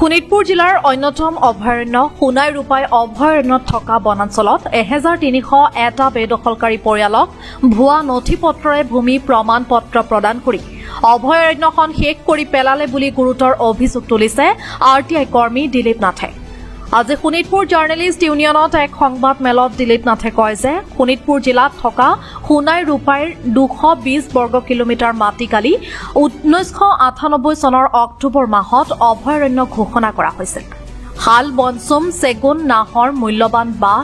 শোণিতপুৰ জিলাৰ অন্যতম অভয়াৰণ্য সোণাই ৰূপাই অভয়াৰণ্যত থকা বনাঞ্চলত 1301টা বেদখলকাৰী পৰিয়ালক ভুৱা নথি পত্ৰৰে ভূমি প্ৰমাণ পত্ৰ প্ৰদান কৰি অভয়াৰণ্যখন শেষ কৰি পেলালে বুলি গুৰুতৰ অভিযোগ তুলিছে আৰটিআই কৰ্মী দিলীপ নাথে। আজি শোণিতপুৰ জাৰ্নেলিষ্ট ইউনিয়নত এক সংবাদ মেলত দিলীপ নাথে কয় যে শোণিতপুৰ জিলাত থকা সোণাই ৰূপাইৰ 220 বৰ্গ কিলোমিটাৰ মাটি কালি 1998 চনৰ অক্টোবৰ মাহত অভয়াৰণ্য ঘোষণা কৰা হৈছিল। শাল, বনচুম, চেগুন, নাহৰ, মূল্যৱান বাঁহ,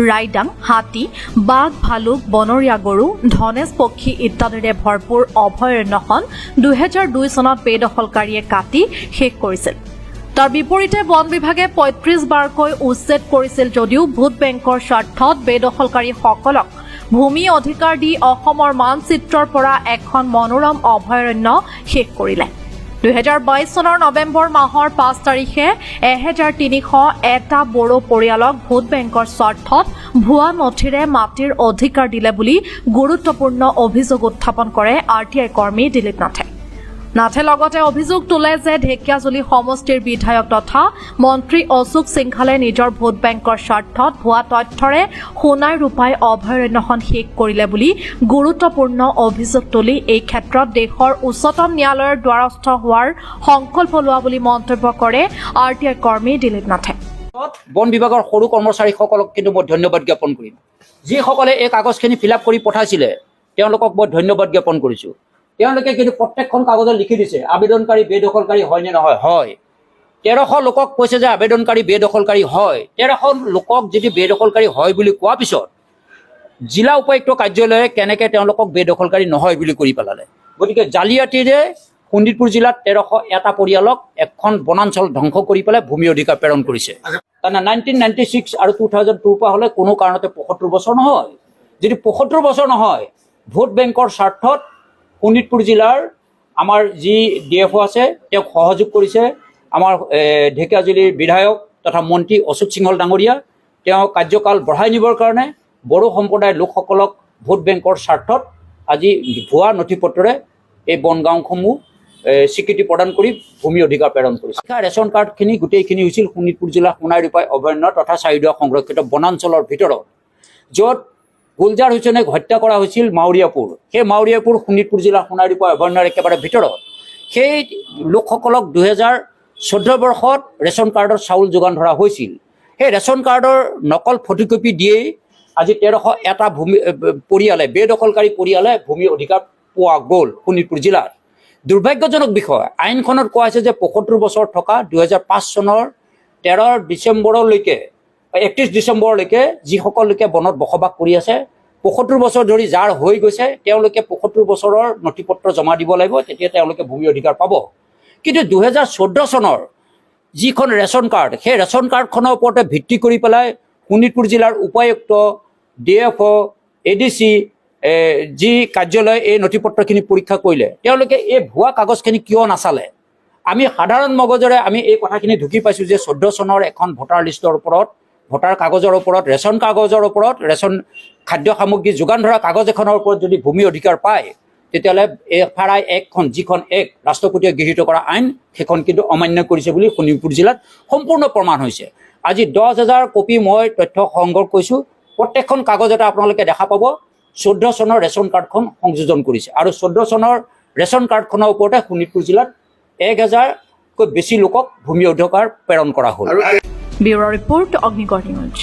ৰাইডাং, হাতী, বাঘ, ভালুক, বনৰীয়া গৰু, ধনেশ পক্ষী ইত্যাদিৰে ভৰপূৰ অভয়াৰণ্যখন 2002 চনত বেদখলকাৰীয়ে কাটি শেষ কৰিছিল। তাৰ বিপৰীতে বন বিভাগে 35 বাৰকৈ উচ্ছেদ কৰিছিল যদিও ভোট বেংকৰ স্বাৰ্থত বেদখলকাৰীসকলক ভূমি অধিকাৰ দি অসমৰ মানচিত্ৰৰ পৰা এখন মনোৰম অভয়াৰণ্য শেষ কৰিলে। 2022 চনৰ নৱেম্বৰ মাহৰ 5 তাৰিখে 1301টা বড়ো পৰিয়ালক ভোট বেংকৰ স্বাৰ্থত ভুৱা নথিৰে মাটিৰ অধিকাৰ দিলে বুলি গুৰুত্বপূৰ্ণ অভিযোগ উত্থাপন কৰে আৰটিআই কৰ্মী দিলীপ নাথে। নাথে লগতে অভিযোগ তোলে যে ঢেকিয়াজুলি সমষ্টিৰ বিধায়ক তথা মন্ত্ৰী অশোক সিংঘালে নিজৰ ভোট বেংকৰ স্বাৰ্থত ভুৱা তথ্যৰে সোণাই ৰূপাই অভয়াৰণ্যখন শেষ কৰিলে বুলি গুৰুত্বপূৰ্ণ অভিযোগ তুলি এই ক্ষেত্ৰত দেশৰ উচ্চতম ন্যায়ালয়ৰ দ্বাৰস্থ হোৱাৰ সংকল্প লোৱা বুলি মন্তব্য কৰে আৰটিআই কৰ্মী দিলীপ নাথে। বন বিভাগৰ সৰু কৰ্মচাৰীসকলক কিন্তু মই ধন্যবাদ জ্ঞাপন কৰিম। যিসকলে এই কাগজখিনি ফিল আপ কৰি পঠাইছিলে তেওঁলোকক মই ধন্যবাদ জ্ঞাপন কৰিছোঁ। তেওঁলোকে কিন্তু প্ৰত্যেকখন কাগজত লিখি দিছে আবেদনকাৰী বেদখলকাৰী হয় নে নহয়। হয়, 1300 লোকক কৈছে যে আবেদনকাৰী বেদখলকাৰী হয়। 1300 লোকক যদি বেদখলকাৰী হয় বুলি কোৱাৰ পিছত জিলা উপায়ুক্ত কাৰ্যালয়ে কেনেকৈ তেওঁলোকক বেদখলকাৰী নহয় বুলি কৰি পেলালে। গতিকে জালিয়াতিৰে শোণিতপুৰ জিলাত 1301টা পৰিয়ালক এখন বনাঞ্চল ধ্বংস কৰি পেলাই ভূমি অধিকাৰ প্ৰেৰণ কৰিছে। তাৰমানে 1996 আৰু 2002 পৰা হ'লে কোনো কাৰণতে 75 বছৰ নহয়। যদি 75 বছৰ নহয়, ভোট বেংকৰ স্বাৰ্থত শোণিতপুৰ জিলাৰ আমাৰ যি ডিএফঅ আছে তেওঁক সহযোগ কৰিছে আমাৰ ঢেকিয়াজুলিৰ বিধায়ক তথা মন্ত্ৰী অশোক সিংহল ডাঙৰীয়া। তেওঁ কাৰ্যকাল বঢ়াই নিবৰ কাৰণে বড়ো সম্প্ৰদায়ৰ লোকসকলক ভোট বেংকৰ স্বাৰ্থত আজি ভুৱা নথি পত্ৰৰে এই বনগাঁওসমূহ স্বীকৃতি প্ৰদান কৰি ভূমি অধিকাৰ প্ৰেৰণ কৰিছে। ৰেচন কাৰ্ডখিনি গোটেইখিনি হৈছিল শোণিতপুৰ জিলা সোণাই ৰূপাই অভয়াৰণ্য তথা চাৰিডুৱা সংৰক্ষিত বনাঞ্চলৰ ভিতৰত, য'ত গুলজাৰ হুছেইনক হত্যা কৰা হৈছিল মাউৰীয়াপুৰ। সেই মাউৰীয়াপুৰ শোণিতপুৰ জিলা সোণাই ৰূপাই অভয়াৰণ্যৰ একেবাৰে ভিতৰত। সেই লোকসকলক 2014 বৰ্ষত ৰেচন কাৰ্ডৰ চাউল যোগান ধৰা হৈছিল। সেই ৰেচন কাৰ্ডৰ নকল ফটোকপি দিয়েই আজি 1301টা ভূমি পৰিয়ালে বেদখলকাৰী পৰিয়ালে ভূমি অধিকাৰ পোৱা গ'ল শোণিতপুৰ জিলাত। দুৰ্ভাগ্যজনক বিষয়, আইনখনত কোৱা হৈছে যে 75 বছৰ থকা 2005 চনৰ 13 ডিচেম্বৰলৈকে 31 ডিচেম্বৰলৈকে যিসকল লোকে বনত বসবাস কৰি আছে 75 বছৰ ধৰি যাৰ হৈ গৈছে তেওঁলোকে 75 বছৰৰ নথি পত্ৰ জমা দিব লাগিব, তেতিয়া তেওঁলোকে ভূমি অধিকাৰ পাব। কিন্তু 2014 চনৰ যিখন ৰেচন কাৰ্ড, সেই ৰেচন কাৰ্ডখনৰ ওপৰতে ভিত্তি কৰি পেলাই শোণিতপুৰ জিলাৰ উপায়ুক্ত, ডিএফঅ, এডিচি যি কাৰ্যালয় এই নথি পত্ৰখিনি পৰীক্ষা কৰিলে তেওঁলোকে এই ভুৱা কাগজখিনি কিয় নাচালে। আমি সাধাৰণ মগজৰে আমি এই কথাখিনি ঢুকি পাইছোঁ যে 14 চনৰ এখন ভোটাৰ লিষ্টৰ ওপৰত, ভোটাৰ কাগজৰ ওপৰত, ৰেচন কাগজৰ ওপৰত, ৰেচন খাদ্য সামগ্ৰী যোগান ধৰা কাগজ এখনৰ ওপৰত যদি ভূমি অধিকাৰ পায় তেতিয়াহ'লে FRI এক্টখন যিখন এক ৰাষ্ট্ৰপতিয়ে গৃহীত কৰা আইন সেইখন কিন্তু অমান্য কৰিছে বুলি শোণিতপুৰ জিলাত সম্পূৰ্ণ প্ৰমাণ হৈছে। আজি 10,000 কপি মই তথ্য সংগ্ৰহ কৰিছোঁ। প্ৰত্যেকখন কাগজতে আপোনালোকে দেখা পাব 14 চনৰ ৰেচন কাৰ্ডখন সংযোজন কৰিছে আৰু 14 চনৰ ৰেচন কাৰ্ডখনৰ ওপৰতে শোণিতপুৰ জিলাত 1000কৈ বেছি লোকক ভূমি অধিকাৰ প্ৰেৰণ কৰা হ'ল। Bureau' report Agnigarh news.